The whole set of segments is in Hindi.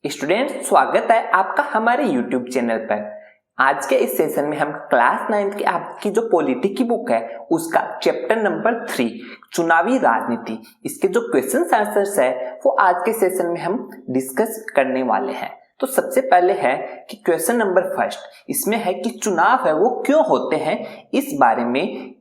स्टूडेंट्स, स्वागत है आपका हमारे YouTube चैनल पर। आज के इस सेशन में हम क्लास 9 की आपकी जो पॉलिटी की बुक है उसका चैप्टर नंबर 3 चुनावी राजनीति, इसके जो क्वेश्चन आंसर्स है वो आज के सेशन में हम डिस्कस करने वाले हैं। तो सबसे पहले है कि क्वेश्चन नंबर फर्स्ट, इसमें है कि चुनाव है वो क्यों होते हैं, इस बारे में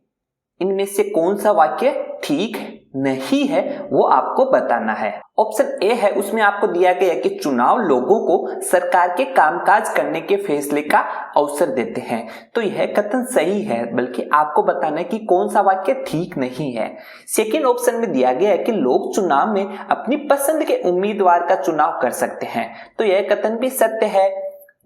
इनमें से कौन सा वाक्य ठीक नहीं है वो आपको बताना है। ऑप्शन ए है, उसमें आपको दिया गया है कि चुनाव लोगों को सरकार के कामकाज करने के फैसले का अवसर देते हैं। तो यह कथन सही है, बल्कि आपको बताना है कि कौन सा वाक्य ठीक नहीं है। सेकंड ऑप्शन में दिया गया है कि लोग चुनाव में अपनी पसंद के उम्मीदवार का चुनाव कर सकते हैं। तो यह कथन भी सत्य है।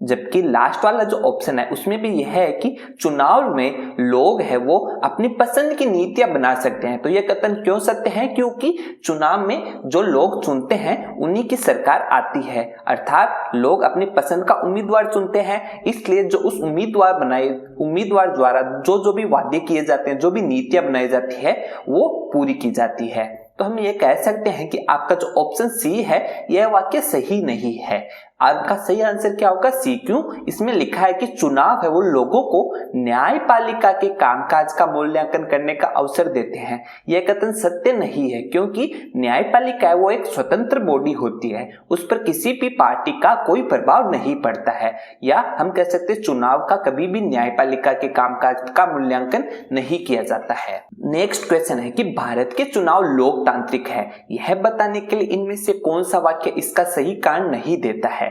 जबकि लास्ट वाला जो ऑप्शन है उसमें भी यह है कि चुनाव में लोग है वो अपनी पसंद की नीतियां बना सकते हैं। तो यह कथन क्यों सत्य है? क्योंकि चुनाव में जो लोग चुनते हैं उन्हीं की सरकार आती है, अर्थात लोग अपनी पसंद का उम्मीदवार चुनते हैं, इसलिए जो उस उम्मीदवार द्वारा जो भी वादे किए जाते हैं, जो भी नीतियां बनाई जाती है वो पूरी की जाती है। तो हम ये कह सकते हैं कि आपका जो ऑप्शन सी है यह वाक्य सही नहीं है। आपका सही आंसर क्या होगा? सी। क्यों? इसमें लिखा है कि चुनाव है वो लोगों को न्यायपालिका के कामकाज का मूल्यांकन करने का अवसर देते हैं। यह कथन सत्य नहीं है, क्योंकि न्यायपालिका है वो एक स्वतंत्र बॉडी होती है, उस पर किसी भी पार्टी का कोई प्रभाव नहीं पड़ता है, या हम कह सकते हैं चुनाव का कभी भी न्यायपालिका के कामकाज का मूल्यांकन नहीं किया जाता है। नेक्स्ट क्वेश्चन है कि भारत के चुनाव लोकतांत्रिक है, यह बताने के लिए इनमें से कौन सा वाक्य इसका सही कारण नहीं देता है?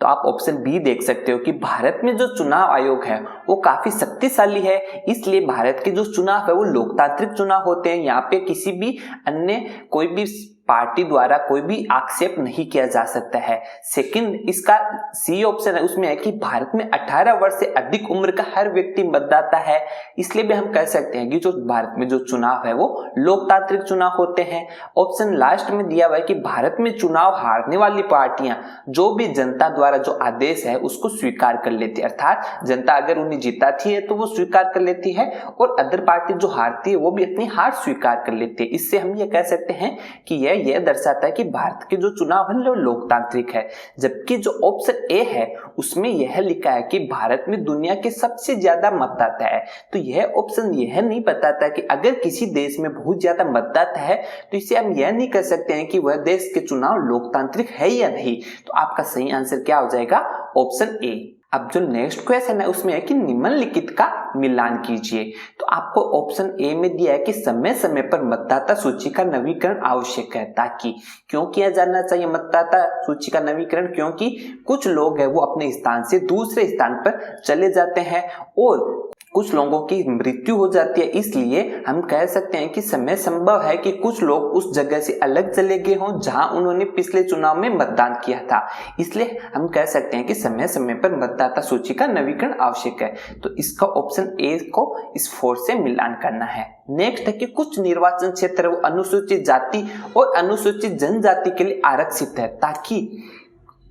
तो आप ऑप्शन बी देख सकते हो कि भारत में जो चुनाव आयोग है वो काफी शक्तिशाली है, इसलिए भारत के जो चुनाव है वो लोकतांत्रिक चुनाव होते हैं। यहाँ पे किसी भी अन्य कोई भी पार्टी द्वारा कोई भी आक्षेप नहीं किया जा सकता है। सेकंड इसका सी ऑप्शन है, उसमें है कि भारत में 18 वर्ष से अधिक उम्र का हर व्यक्ति मतदाता है, इसलिए भी हम कह सकते हैं कि जो भारत में जो चुनाव है वो लोकतांत्रिक चुनाव होते हैं। ऑप्शन लास्ट में दिया हुआ है कि भारत में चुनाव हारने वाली पार्टियां जो भी जनता द्वारा जो आदेश है उसको स्वीकार कर लेती है, अर्थात जनता अगर उन्हें जिताती है तो वो स्वीकार कर लेती है, और अदर पार्टी जो हारती है वो भी अपनी हार स्वीकार कर लेती है। इससे हम ये कह सकते हैं कि यह दर्शाता है कि भारत के जो चुनाव है वो लोकतांत्रिक है। जबकि जो ऑप्शन ए है उसमें यह लिखा है कि भारत में दुनिया के सबसे ज्यादा मतदाता है। तो यह ऑप्शन यह नहीं बताता कि अगर किसी देश में बहुत ज्यादा मतदाता है तो इसे हम यह नहीं कह सकते हैं कि वह देश के चुनाव लोकतांत्रिक है या नहीं। तो आपका सही आंसर क्या हो जाएगा? Option A. अब जो नेक्स्ट क्वेश्चन है उसमें है कि निम्नलिखित का मिलान कीजिए। तो आपको ऑप्शन ए में दिया है कि समय समय पर मतदाता सूची का नवीकरण आवश्यक है, ताकि क्यों किया जाना चाहिए मतदाता सूची का नवीकरण? क्योंकि कुछ लोग हैं वो अपने स्थान से दूसरे स्थान पर चले जाते हैं और कुछ लोगों की मृत्यु हो जाती है, इसलिए हम कह सकते हैं कि समय संभव है कि कुछ लोग उस जगह से अलग चले गए हों जहां उन्होंने पिछले चुनाव में मतदान किया था। इसलिए हम कह सकते हैं कि समय समय पर मतदाता सूची का नवीकरण आवश्यक है। तो इसका ऑप्शन ए को इस 4 से मिलान करना है। नेक्स्ट है कि कुछ निर्वाचन क्षेत्र वो अनुसूचित जाति और अनुसूचित जनजाति के लिए आरक्षित है, ताकि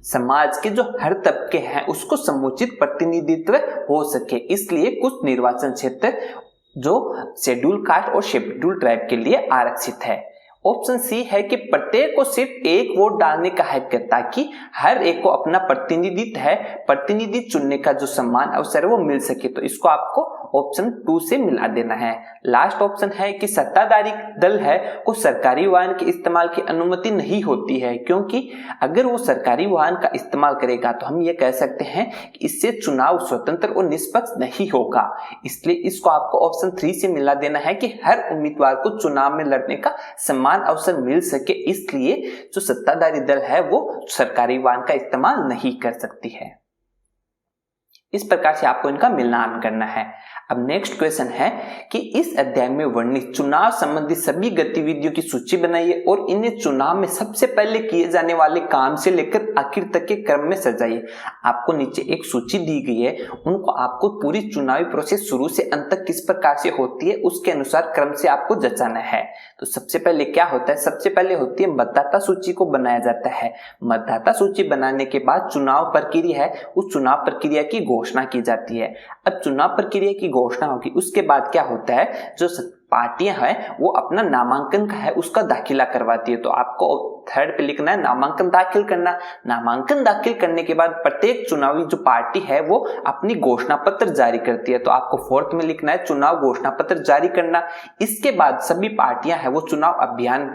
समाज के जो हर तबके हैं उसको समुचित प्रतिनिधित्व हो सके। इसलिए कुछ निर्वाचन क्षेत्र जो शेड्यूल कास्ट और शेड्यूल ट्राइब के लिए आरक्षित है। ऑप्शन सी है कि प्रत्येक को सिर्फ एक वोट डालने का हक है, ताकि हर एक को अपना प्रतिनिधि चुनने का जो समान अवसर है वो मिल सके। तो इसको आपको ऑप्शन 2 से मिला देना है। लास्ट ऑप्शन है कि सत्ताधारी दल है को सरकारी वाहन के इस्तेमाल की अनुमति नहीं होती है, क्योंकि अगर वो सरकारी वाहन का इस्तेमाल करेगा तो हम ये कह सकते हैं कि इससे चुनाव स्वतंत्र और निष्पक्ष नहीं होगा। इसलिए इसको आपको ऑप्शन 3 से मिला देना है कि हर उम्मीदवार को चुनाव में लड़ने का समान अवसर मिल सके, इसलिए जो सत्ताधारी दल है वो सरकारी वाहन का इस्तेमाल नहीं कर सकती है। इस प्रकार से आपको इनका मिलान करना है। अब नेक्स्ट क्वेश्चन है कि इस अध्याय में वर्णित चुनाव संबंधी सभी गतिविधियों की सूची बनाइए और इन्हें चुनाव में सबसे पहले किए जाने वाले काम से लेकर आखिर तक के क्रम में सजाइए। आपको नीचे एक सूची दी गई है, उनको आपको पूरी चुनावी प्रोसेस शुरू से अंत तक किस प्रकार से होती है उसके अनुसार क्रम से आपको जचाना है। तो सबसे पहले क्या होता है? सबसे पहले होती है मतदाता सूची को बनाया जाता है। मतदाता सूची बनाने के बाद चुनाव प्रक्रिया है, उस चुनाव प्रक्रिया की घोषणा की जाती है। अब चुनाव प्रक्रिया की घोषणा होगी उसके बाद क्या होता है? जो पार्टियां हैं वो अपना नामांकन का है उसका दाखिला करवाती है। तो आपको थर्ड पे लिखना है नामांकन दाखिल करना। नामांकन दाखिल करने के बाद प्रत्येक चुनावी जो पार्टी है वो अपनी घोषणा पत्र जारी करती है। तो आपको फोर्थ में लिखना है चुनाव घोषणा पत्र जारी करना। इसके बाद सभी पार्टियां हैं वो चुनाव अभियान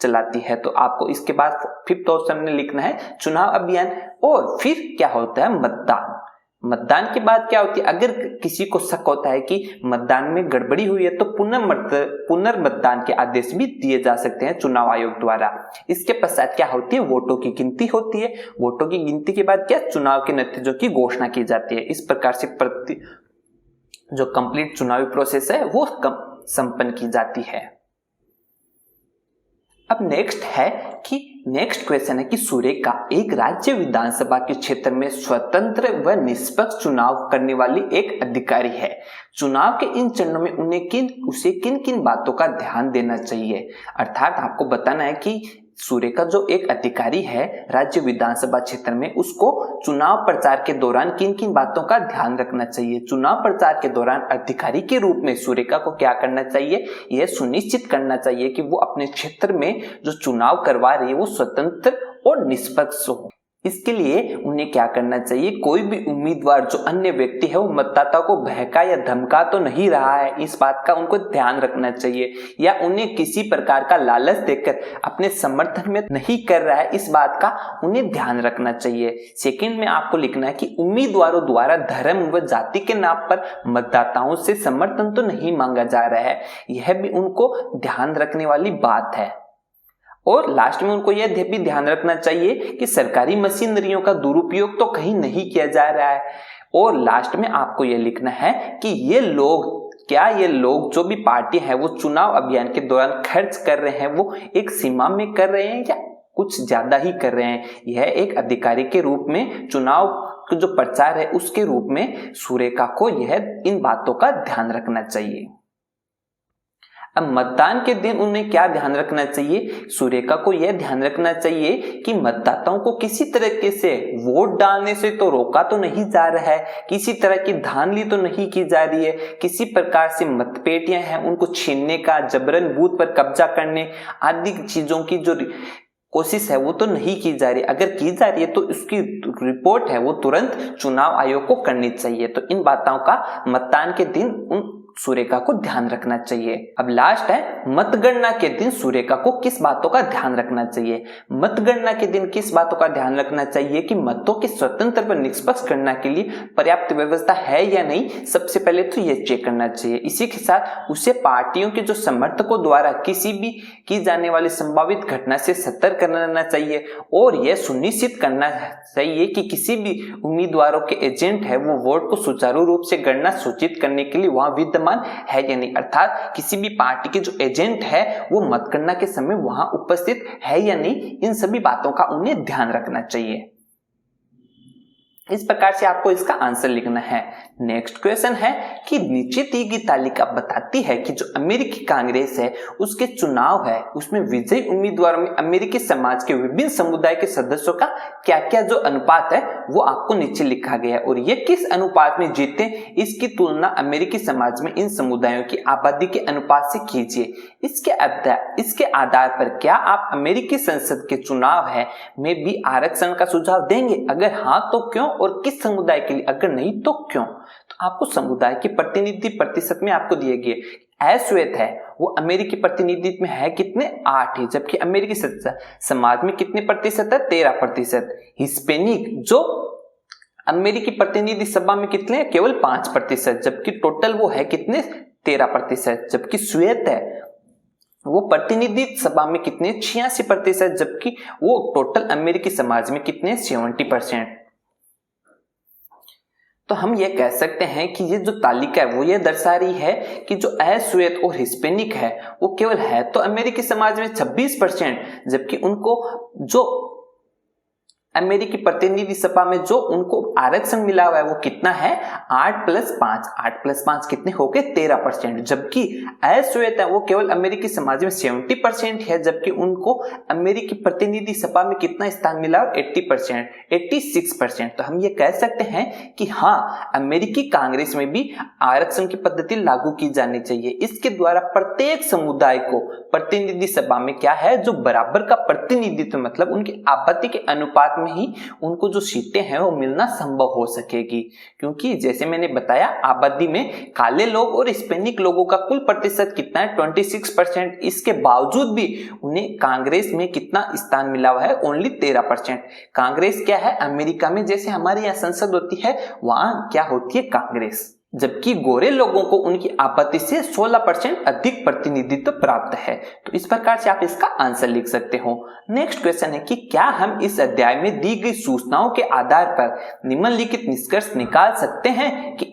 चलाती है। तो आपको इसके बाद फिफ्थ ऑप्शन में लिखना है चुनाव अभियान। और फिर क्या होता है मतदान। मतदान के बाद क्या होती है, अगर किसी को शक होता है कि मतदान में गड़बड़ी हुई है तो पुनर्मतदान के आदेश भी दिए जा सकते हैं चुनाव आयोग द्वारा। इसके पश्चात क्या होती है, वोटों की गिनती होती है। वोटों की गिनती के बाद क्या, चुनाव के नतीजों की घोषणा की जाती है। इस प्रकार से जो कंप्लीट चुनावी प्रोसेस है वो संपन्न की जाती है। अब नेक्स्ट क्वेश्चन है कि सुरेखा एक राज्य विधानसभा के क्षेत्र में स्वतंत्र व निष्पक्ष चुनाव करने वाली एक अधिकारी है। चुनाव के इन चरणों में उसे किन किन बातों का ध्यान देना चाहिए। अर्थात आपको बताना है कि सुरेखा जो एक अधिकारी है राज्य विधानसभा क्षेत्र में, उसको चुनाव प्रचार के दौरान किन किन बातों का ध्यान रखना चाहिए। चुनाव प्रचार के दौरान अधिकारी के रूप में सुरेखा को क्या करना चाहिए, यह सुनिश्चित करना चाहिए कि वो अपने क्षेत्र में जो चुनाव करवा रही है वो स्वतंत्र और निष्पक्ष हो। इसके लिए उन्हें क्या करना चाहिए, कोई भी उम्मीदवार जो अन्य व्यक्ति है वो मतदाताओं को बहका या धमका तो नहीं रहा है, इस बात का उनको ध्यान रखना चाहिए, या उन्हें किसी प्रकार का लालच देकर अपने समर्थन में नहीं कर रहा है, इस बात का उन्हें ध्यान रखना चाहिए। सेकंड में आपको लिखना है कि उम्मीदवारों द्वारा धर्म व जाति के नाम पर मतदाताओं से समर्थन तो नहीं मांगा जा रहा है, यह भी उनको ध्यान रखने वाली बात है। और लास्ट में उनको यह भी ध्यान रखना चाहिए कि सरकारी मशीनरियों का दुरुपयोग तो कहीं नहीं किया जा रहा है। और लास्ट में आपको यह लिखना है कि ये लोग जो भी पार्टी है वो चुनाव अभियान के दौरान खर्च कर रहे हैं वो एक सीमा में कर रहे हैं या कुछ ज्यादा ही कर रहे हैं। यह एक अधिकारी के रूप में चुनाव जो प्रचार है उसके रूप में सुरेखा को इन बातों का ध्यान रखना चाहिए। अब मतदान के दिन उन्हें क्या ध्यान रखना चाहिए, सुरेखा को यह ध्यान रखना चाहिए कि मतदाताओं को किसी तरीके से वोट डालने से तो रोका तो नहीं जा रहा है, किसी तरह की धांधली तो नहीं की जा रही है, किसी प्रकार से मतपेटियां हैं उनको छीनने का, जबरन बूथ पर कब्जा करने आदि चीजों की जो कोशिश है वो तो नहीं की जा रही। अगर की जा रही है तो उसकी रिपोर्ट है वो तुरंत चुनाव आयोग को करनी चाहिए। तो इन बातों का मतदान के दिन उन सुरेखा को ध्यान रखना चाहिए। अब लास्ट है मतगणना के दिन सुरेखा को किस बातों का ध्यान रखना चाहिए। मतगणना के दिन किस बातों का ध्यान रखना चाहिए कि मतों की स्वतंत्र व निष्पक्ष गणना के लिए पर्याप्त व्यवस्था है या नहीं, सबसे पहले तो यह चेक करना चाहिए। इसी के साथ उसे पार्टियों के जो समर्थकों द्वारा किसी भी की जाने वाली संभावित घटना से सतर्क करना चाहिए और यह सुनिश्चित करना चाहिए कि किसी भी उम्मीदवारों के एजेंट है वो वोट को सुचारू रूप से गणना सूचित करने के लिए वहां विद्यमान है या नहीं। अर्थात किसी भी पार्टी के जो एजेंट है वो मतगणना के समय वहां उपस्थित है या नहीं, इन सभी बातों का उन्हें ध्यान रखना चाहिए। इस प्रकार से आपको इसका आंसर लिखना है। नेक्स्ट क्वेश्चन है कि नीचे दी गई तालिका बताती है कि जो अमेरिकी कांग्रेस है उसके चुनाव है उसमें विजयी उम्मीदवारों में अमेरिकी समाज के विभिन्न समुदाय के सदस्यों का क्या क्या जो अनुपात है वो आपको नीचे लिखा गया है और ये किस अनुपात में जीते इसकी तुलना अमेरिकी समाज में इन समुदायों की आबादी के अनुपात से कीजिए। इसके आधार पर क्या आप अमेरिकी संसद के चुनाव है में भी आरक्षण का सुझाव देंगे, अगर हाँ तो क्यों और किस समुदाय के लिए, अगर नहीं तो क्यों। तो आपको समुदाय के प्रतिनिधि प्रतिशत में आपको दिए गए अश्वेत है वो अमेरिकी प्रतिनिधित्व में है कितने 8 ही, जबकि अमेरिकी समाज में कितने प्रतिशत है 13%। हिस्पैनिक जो अमेरिकी प्रतिनिधि सभा में कितने हैं केवल 5%, जबकि टोटल वो है कितने 13%। जबकि श्वेत है वो प्रतिनिधि सभा में कितने 86%, जबकि वो टोटल अमेरिकी समाज में कितने 70%। तो हम ये कह सकते हैं कि ये जो तालिका है वो ये दर्शा रही है कि जो अश्वेत और हिस्पैनिक है वो केवल है तो अमेरिकी समाज में 26%, जबकि उनको जो अमेरिकी प्रतिनिधि सभा में जो उनको आरक्षण मिला हुआ है वो कितना है 8+5। 8+5 कितने हो गए 13%। जबकि अश्वेत है वो केवल अमेरिकी समाज में 70% है, जबकि उनको अमेरिकी प्रतिनिधि सभा में कितना स्थान मिला 80%, 86%। तो हम ये कह सकते हैं कि हाँ, अमेरिकी कांग्रेस में भी आरक्षण की पद्धति लागू की जानी चाहिए। इसके द्वारा प्रत्येक समुदाय को प्रतिनिधि सभा में क्या है जो बराबर का प्रतिनिधित्व, मतलब उनकी आबादी के अनुपात में ही उनको जो सीटें हैं वो मिलना संभव हो सकेगी। क्योंकि जैसे मैंने बताया, आबादी में काले लोग और हिस्पैनिक लोगों का कुल प्रतिशत कितना है 26%। इसके बावजूद भी उन्हें कांग्रेस में कितना स्थान मिला हुआ है ओनली 13%। कांग्रेस क्या है, अमेरिका में जैसे हमारे यहाँ संसद होती है वहां क्या होती है कांग्रेस, जबकि गोरे लोगों को उनकी आबादी से 16% अधिक प्रतिनिधित्व प्राप्त है। तो इस प्रकार से आप इसका आंसर लिख सकते हो। नेक्स्ट क्वेश्चन है कि क्या हम इस अध्याय में दी गई सूचनाओं के आधार पर निम्नलिखित निष्कर्ष निकाल सकते हैं कि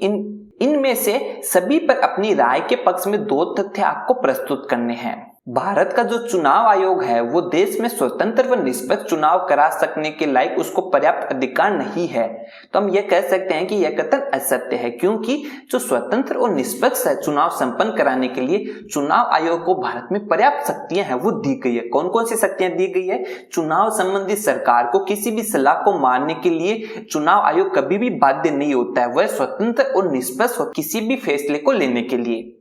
इनमें से सभी पर अपनी राय के पक्ष में 2 तथ्य आपको प्रस्तुत करने हैं। भारत का जो चुनाव आयोग है वो देश में स्वतंत्र व निष्पक्ष चुनाव करा सकने के लायक उसको पर्याप्त अधिकार नहीं है। तो हम ये कह सकते हैं कि यह कथन असत्य है, क्योंकि जो स्वतंत्र और निष्पक्ष चुनाव संपन्न कराने के लिए चुनाव आयोग को भारत में पर्याप्त शक्तियां हैं वो दी गई है। कौन कौन सी शक्तियां दी गई है? चुनाव संबंधी सरकार को किसी भी सलाह को मानने के लिए चुनाव आयोग कभी भी बाध्य नहीं होता है, वह स्वतंत्र और निष्पक्ष किसी भी फैसले को लेने के लिए।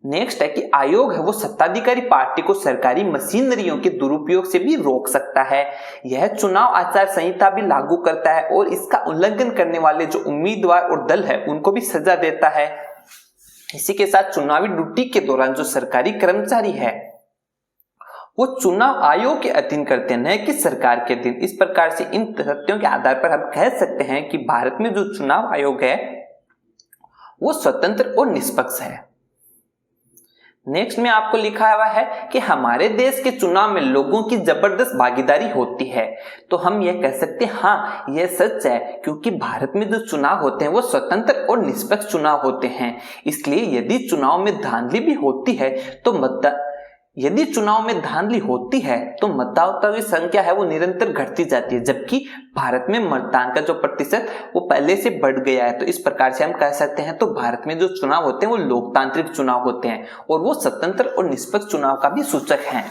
नेक्स्ट है कि आयोग है वो सत्ताधिकारी पार्टी को सरकारी मशीनरियों के दुरुपयोग से भी रोक सकता है। यह चुनाव आचार संहिता भी लागू करता है और इसका उल्लंघन करने वाले जो उम्मीदवार और दल है उनको भी सजा देता है। इसी के साथ चुनावी ड्यूटी के दौरान जो सरकारी कर्मचारी है वो चुनाव आयोग के अधीन करते हैं, न कि सरकार के अधीन। इस प्रकार से इन तथ्यों के आधार पर हम कह सकते हैं कि भारत में जो चुनाव आयोग है वो स्वतंत्र और निष्पक्ष है। नेक्स्ट में आपको लिखा हुआ है कि हमारे देश के चुनाव में लोगों की जबरदस्त भागीदारी होती है। तो हम यह कह सकते हैं हाँ यह सच है, क्योंकि भारत में जो चुनाव होते हैं वो स्वतंत्र और निष्पक्ष चुनाव होते हैं। इसलिए यदि चुनाव में धांधली भी होती है तो मतदाताओं की संख्या है वो निरंतर घटती जाती है, जबकि भारत में मतदान का जो प्रतिशत वो पहले से बढ़ गया है। तो इस प्रकार से हम कह सकते हैं तो भारत में जो चुनाव होते हैं वो लोकतांत्रिक चुनाव होते हैं और वो स्वतंत्र और निष्पक्ष चुनाव का भी सूचक हैं।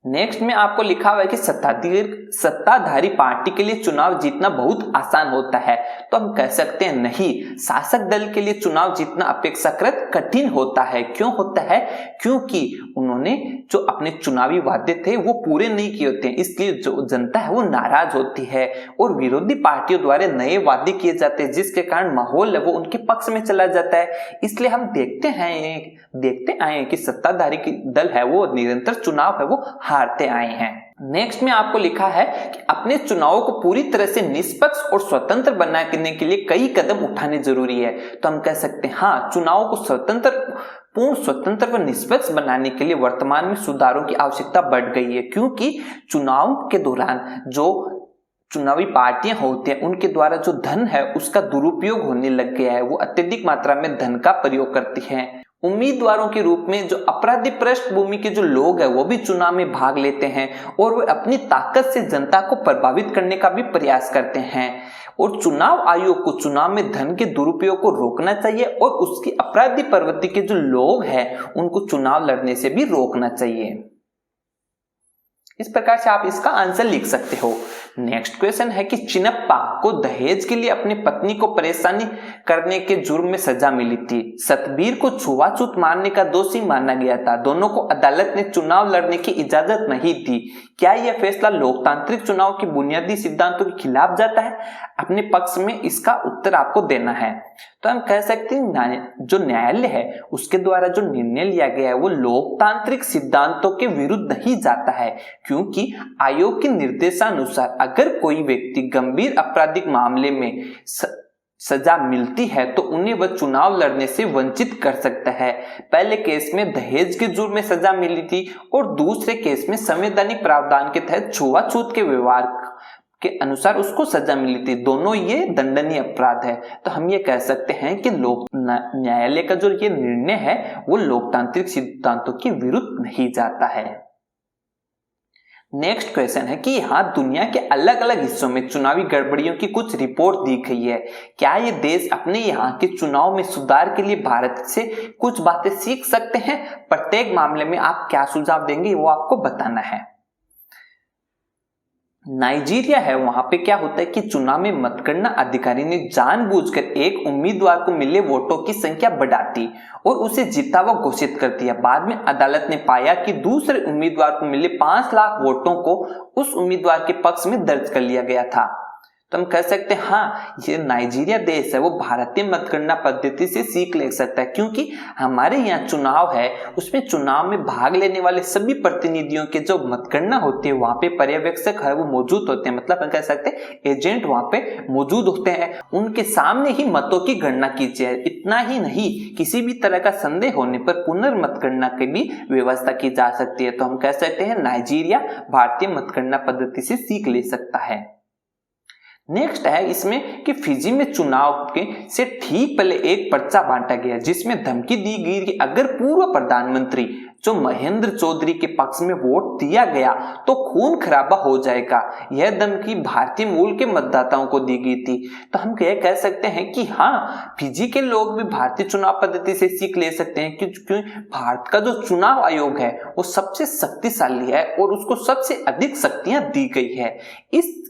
नेक्स्ट में आपको लिखा हुआ है कि सत्ताधारी पार्टी के लिए चुनाव जीतना बहुत आसान होता है। तो हम कह सकते हैं नहीं, शासक दल के लिए चुनाव जीतना अपेक्षाकृत कठिन होता है। क्यों होता है? क्योंकि उन्होंने जो अपने चुनावी वादे थे वो पूरे नहीं किए होते हैं, इसलिए जो जनता है वो नाराज होती है और विरोधी पार्टियों द्वारा नए वादे किए जाते हैं, जिसके कारण माहौल है वो उनके पक्ष में चला जाता है। इसलिए हम देखते आए हैं कि सत्ताधारी दल है वो निरंतर चुनाव है वो हारते आए हैं। नेक्स्ट में आपको लिखा है कि अपने चुनावों को पूरी तरह से निष्पक्ष और स्वतंत्र बनाने के लिए कई कदम उठाने जरूरी है। तो हम कह सकते हैं हाँ, चुनावों को पूर्ण स्वतंत्र व निष्पक्ष बनाने के लिए वर्तमान में सुधारों की आवश्यकता बढ़ गई है, क्योंकि चुनाव के दौरान जो चुनावी पार्टियां होती हैं उनके द्वारा जो धन है उसका दुरुपयोग होने लग गया है। वो अत्यधिक मात्रा में धन का प्रयोग करती हैं। उम्मीदवारों के रूप में जो अपराधी पृष्ठभूमि के जो लोग हैं वो भी चुनाव में भाग लेते हैं और वे अपनी ताकत से जनता को प्रभावित करने का भी प्रयास करते हैं। और चुनाव आयोग को चुनाव में धन के दुरुपयोग को रोकना चाहिए और उसकी अपराधी प्रवृत्ति के जो लोग हैं उनको चुनाव लड़ने से भी रोकना चाहिए। इस प्रकार से आप इसका आंसर लिख सकते हो। नेक्स्ट क्वेश्चन है कि चिन्नप्पा को दहेज के लिए अपनी पत्नी को परेशानी करने के जुर्म में सजा मिली थी। सतबीर को छुआछूत मारने का दोषी माना गया था। दोनों को अदालत ने चुनाव लड़ने की इजाजत नहीं दी। क्या यह फैसला लोकतांत्रिक चुनाव के बुनियादी सिद्धांतों के खिलाफ जाता है? अपने पक्ष में इसका उत्तर आपको देना है। तो हम कह सकते हैं जो न्यायालय है उसके द्वारा जो निर्णय लिया गया है वो लोकतांत्रिक सिद्धांतों के विरुद्ध नहीं जाता है, क्योंकि आयोग के निर्देशानुसार अगर कोई व्यक्ति गंभीर आपराधिक मामले में सजा मिलती है तो उन्हें वह चुनाव लड़ने से वंचित कर सकता है। पहले केस में दहेज के जुर्म में सजा मिली थी और दूसरे केस में संवैधानिक प्रावधान के तहत छुआछूत के व्यवहार के अनुसार उसको सजा मिली थी। दोनों ये दंडनीय अपराध है। तो हम ये कह सकते हैं कि न्यायालय का जो ये निर्णय है वो लोकतांत्रिक सिद्धांतों के विरुद्ध नहीं जाता है। नेक्स्ट क्वेश्चन है कि यहाँ दुनिया के अलग अलग हिस्सों में चुनावी गड़बड़ियों की कुछ रिपोर्ट दी गई है। क्या ये देश अपने यहाँ के चुनाव में सुधार के लिए भारत से कुछ बातें सीख सकते हैं? प्रत्येक मामले में आप क्या सुझाव देंगे वो आपको बताना है। नाइजीरिया है, वहां पे क्या होता है कि चुनाव में मतगणना अधिकारी ने जानबूझकर एक उम्मीदवार को मिले वोटों की संख्या बढ़ा दी और उसे जीता हुआ घोषित कर दिया। बाद में अदालत ने पाया कि दूसरे उम्मीदवार को मिले 5 लाख वोटों को उस उम्मीदवार के पक्ष में दर्ज कर लिया गया था। तो हम कह सकते हैं हाँ, ये नाइजीरिया देश है वो भारतीय मतगणना पद्धति से सीख ले सकता है, क्योंकि हमारे यहाँ चुनाव है उसमें चुनाव में भाग लेने वाले सभी प्रतिनिधियों के जो मतगणना होती है वहां पे पर्यवेक्षक है वो मौजूद होते हैं, मतलब हम कह सकते हैं एजेंट वहां पे मौजूद होते हैं। उनके सामने ही मतों की गणना की जाए। इतना ही नहीं, किसी भी तरह का संदेह होने पर पुनर्मतगणना की भी व्यवस्था की जा सकती है। तो हम कह सकते हैं नाइजीरिया भारतीय मतगणना पद्धति से सीख ले सकता है। नेक्स्ट है इसमें कि फिजी में चुनाव के से ठीक पहले एक पर्चा बांटा गया जिसमें धमकी दी गई कि अगर पूर्व प्रधानमंत्री जो महेंद्र चौधरी के पक्ष में वोट दिया गया तो खून खराबा हो जाएगा। यह धमकी भारतीय मूल के मतदाताओं को दी गई थी। तो हम कह सकते हैं कि हाँ, फिजी के लोग भी भारतीय चुनाव पद्धति से सीख ले सकते हैं, क्योंकि भारत का जो चुनाव आयोग है वो सबसे शक्तिशाली है और उसको सबसे अधिक शक्तियां दी गई है।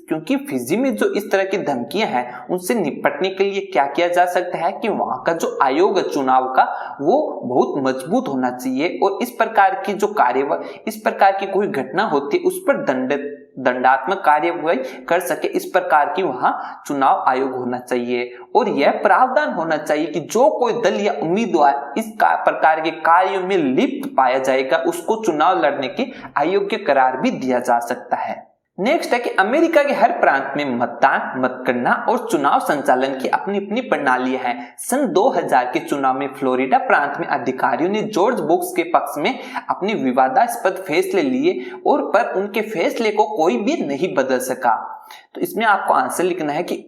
क्योंकि फिजी में जो इस तरह की धमकियां हैं उनसे निपटने के लिए क्या किया जा सकता है कि वहां का जो आयोग है चुनाव का वो बहुत मजबूत होना चाहिए और इस प्रकार की जो कार्यवाही, इस प्रकार की कोई घटना होती है उस पर दंडात्मक कार्यवाही कर सके, इस प्रकार की वहां चुनाव आयोग होना चाहिए। और यह प्रावधान होना चाहिए कि जो कोई दल या उम्मीदवार इस प्रकार के कार्यों में लिप्त पाया जाएगा उसको चुनाव लड़ने के अयोग्य करार भी दिया जा सकता है। नेक्स्ट है कि अमेरिका के हर प्रांत में मतदान, मतगणना और चुनाव संचालन की अपनी अपनी प्रणालियां हैं। सन 2000 के चुनाव में फ्लोरिडा प्रांत में अधिकारियों ने जॉर्ज बुश के पक्ष में अपने विवादास्पद फैसले लिए और पर उनके फैसले को कोई भी नहीं बदल सका। तो इसमें आपको आंसर लिखना है कि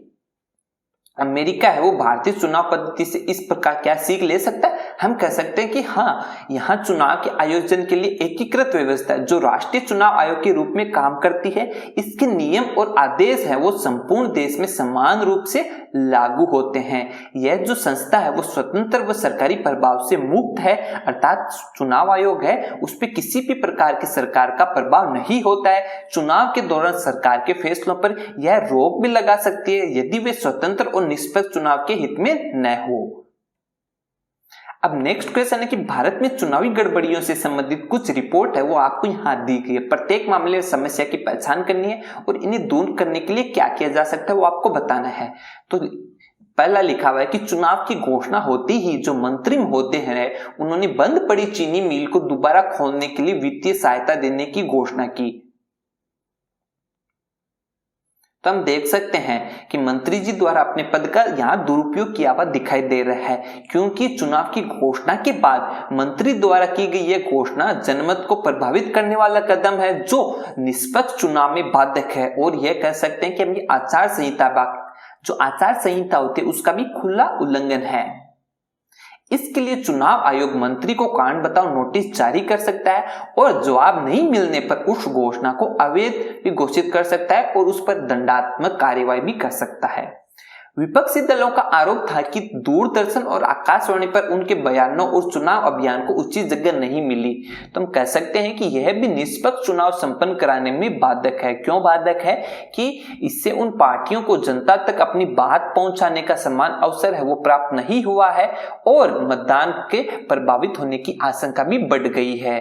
अमेरिका है वो भारतीय चुनाव पद्धति से इस प्रकार क्या सीख ले सकता है। हम कह सकते हैं कि हाँ, यहाँ चुनाव के आयोजन के लिए एकीकृत व्यवस्था जो राष्ट्रीय चुनाव आयोग के रूप में काम करती है, इसके नियम और आदेश है वो संपूर्ण देश में समान रूप से लागू होते हैं। यह जो संस्था है वो स्वतंत्र व सरकारी प्रभाव से मुक्त है, अर्थात चुनाव आयोग है उस पर किसी भी प्रकार की सरकार का प्रभाव नहीं होता है। चुनाव के दौरान सरकार के फैसलों पर यह रोक भी लगा सकती है यदि वे स्वतंत्र और निष्पक्ष चुनाव के हित में न हो। अब नेक्स्ट क्वेश्चन है कि भारत में चुनावी गड़बड़ियों से संबंधित कुछ रिपोर्ट है वो आपको यहाँ दी गई है। प्रत्येक मामले में समस्या की पहचान करनी है और इन्हें दूर करने के लिए क्या किया जा सकता है वो आपको बताना है। तो पहला लिखा हुआ है कि चुनाव की घोषणा होते ही जो मंत्री महोदय हैं उन्होंने बंद पड़ी चीनी मिल को दोबारा खोलने के लिए वित्तीय सहायता देने की घोषणा की। तो हम देख सकते हैं कि मंत्री जी द्वारा अपने पद का यहाँ दुरुपयोग किया हुआ दिखाई दे रहा है, क्योंकि चुनाव की घोषणा के बाद मंत्री द्वारा की गई यह घोषणा जनमत को प्रभावित करने वाला कदम है जो निष्पक्ष चुनाव में बाधक है। और यह कह सकते हैं कि हम आचार संहिता, जो आचार संहिता होती है उसका भी खुला उल्लंघन है। इसके लिए चुनाव आयोग मंत्री को कारण बताओ नोटिस जारी कर सकता है और जवाब नहीं मिलने पर उस घोषणा को अवैध भी घोषित कर सकता है और उस पर दंडात्मक कार्यवाही भी कर सकता है। विपक्षी दलों का आरोप था कि दूरदर्शन और आकाशवाणी पर उनके बयानों और चुनाव अभियान को उचित जगह नहीं मिली। तो हम कह सकते हैं कि यह भी निष्पक्ष चुनाव संपन्न कराने में बाधक है। क्यों बाधक है कि इससे उन पार्टियों को जनता तक अपनी बात पहुंचाने का समान अवसर है वो प्राप्त नहीं हुआ है और मतदान के प्रभावित होने की आशंका भी बढ़ गई है।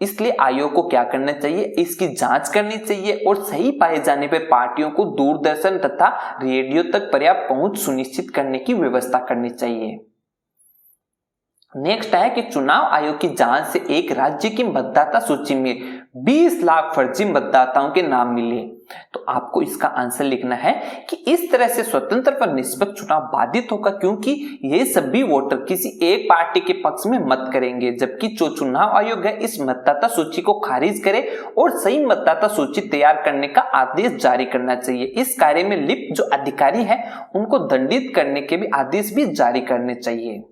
इसलिए आयोग को क्या करना चाहिए, इसकी जांच करनी चाहिए और सही पाए जाने पर पार्टियों को दूरदर्शन तथा रेडियो तक पर्याप्त पहुंच सुनिश्चित करने की व्यवस्था करनी चाहिए। नेक्स्ट है कि चुनाव आयोग की जांच से एक राज्य की मतदाता सूची में 20 लाख फर्जी मतदाताओं के नाम मिले। तो आपको इसका आंसर लिखना है कि इस तरह से स्वतंत्र पर निष्पक्ष चुनाव बाधित होगा, क्योंकि ये सभी वोटर किसी एक पार्टी के पक्ष में मत करेंगे, जबकि जो चुनाव आयोग है इस मतदाता सूची को खारिज करे और सही मतदाता सूची तैयार करने का आदेश जारी करना चाहिए। इस कार्य में लिप्त जो अधिकारी है उनको दंडित करने के भी आदेश भी जारी करने चाहिए।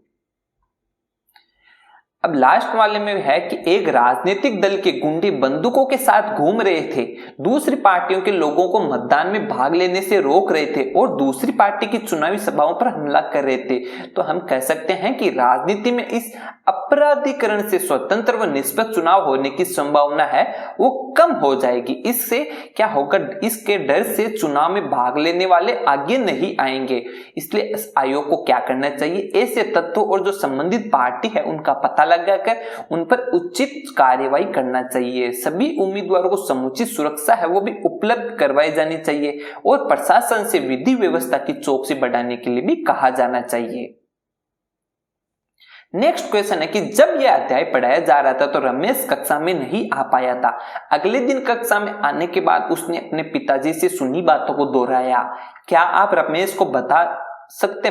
अब लास्ट वाले में है कि एक राजनीतिक दल के गुंडे बंदूकों के साथ घूम रहे थे, दूसरी पार्टियों के लोगों को मतदान में भाग लेने से रोक रहे थे और दूसरी पार्टी की चुनावी सभाओं पर हमला कर रहे थे। तो हम कह सकते हैं कि राजनीति में इस अपराधीकरण से स्वतंत्र व निष्पक्ष चुनाव होने की संभावना है वो कम हो जाएगी। इससे क्या होगा, इसके डर से चुनाव में भाग लेने वाले आगे नहीं आएंगे। इसलिए इस आयोग को क्या करना चाहिए, ऐसे तत्वों और जो संबंधित पार्टी है उनका पता लगाकर उन पर उचित कार्यवाही करना चाहिए। सभी उम्मीदवारों को समुचित सुरक्षा है वो भी उपलब्ध करवाई जानी चाहिए और प्रशासन से विधि व्यवस्था की चौकसी बढ़ाने के लिए भी कहा जाना चाहिए। नेक्स्ट क्वेश्चन है कि जब यह अध्याय पढ़ाया जा रहा था तो रमेश कक्षा में नहीं आ पाया था। अगले दिन कक्षा में आने के बाद उसने अपने पिताजी से सुनी बातों को दोहराया। क्या आप रमेश को बता सकते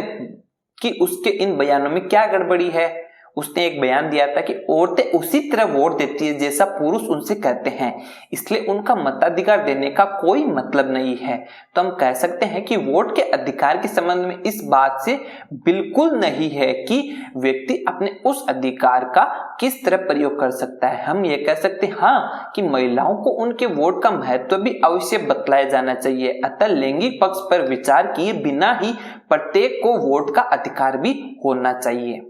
कि उसके इन बयानों में क्या गड़बड़ी है? उसने एक बयान दिया था कि औरतें उसी तरह वोट देती है जैसा पुरुष उनसे कहते हैं, इसलिए उनका मताधिकार देने का कोई मतलब नहीं है। तो हम कह सकते हैं कि वोट के अधिकार के संबंध में इस बात से बिल्कुल नहीं है कि व्यक्ति अपने उस अधिकार का किस तरह प्रयोग कर सकता है। हम ये कह सकते हैं हाँ कि महिलाओं को उनके वोट का महत्व भी अवश्य बतलाया जाना चाहिए। अतः लैंगिक पक्ष पर विचार किए बिना ही प्रत्येक को वोट का अधिकार भी होना चाहिए।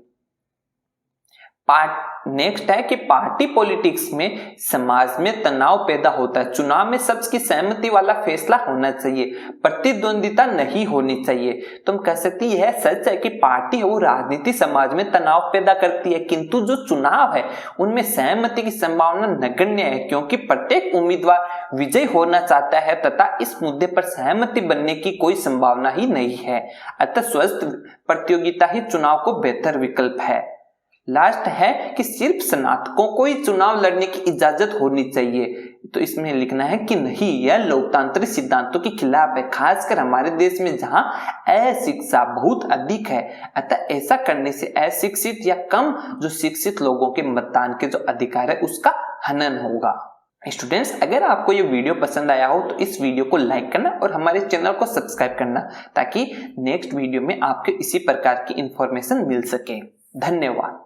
नेक्स्ट है कि पार्टी पॉलिटिक्स में समाज में तनाव पैदा होता है। चुनाव में सबकी सहमति वाला फैसला होना चाहिए, प्रतिद्वंदिता नहीं होनी चाहिए। तो हम कह सकते हैं यह सच है कि पार्टी है वो राजनीति समाज में तनाव पैदा करती है, किंतु जो चुनाव है उनमें सहमति की संभावना नगण्य है, क्योंकि प्रत्येक उम्मीदवार विजयी होना चाहता है तथा इस मुद्दे पर सहमति बनने की कोई संभावना ही नहीं है। अतः स्वस्थ प्रतियोगिता ही चुनाव को बेहतर विकल्प है। लास्ट है कि सिर्फ स्नातकों को ही चुनाव लड़ने की इजाजत होनी चाहिए। तो इसमें लिखना है कि नहीं, यह लोकतांत्रिक सिद्धांतों के खिलाफ है, खासकर हमारे देश में जहां अशिक्षा बहुत अधिक है। अतः ऐसा करने से अशिक्षित या कम जो शिक्षित लोगों के मतदान के जो अधिकार है उसका हनन होगा। स्टूडेंट्स, अगर आपको ये वीडियो पसंद आया हो तो इस वीडियो को लाइक करना और हमारे चैनल को सब्सक्राइब करना, ताकि नेक्स्ट वीडियो में आपको इसी प्रकार की इंफॉर्मेशन मिल सके। धन्यवाद।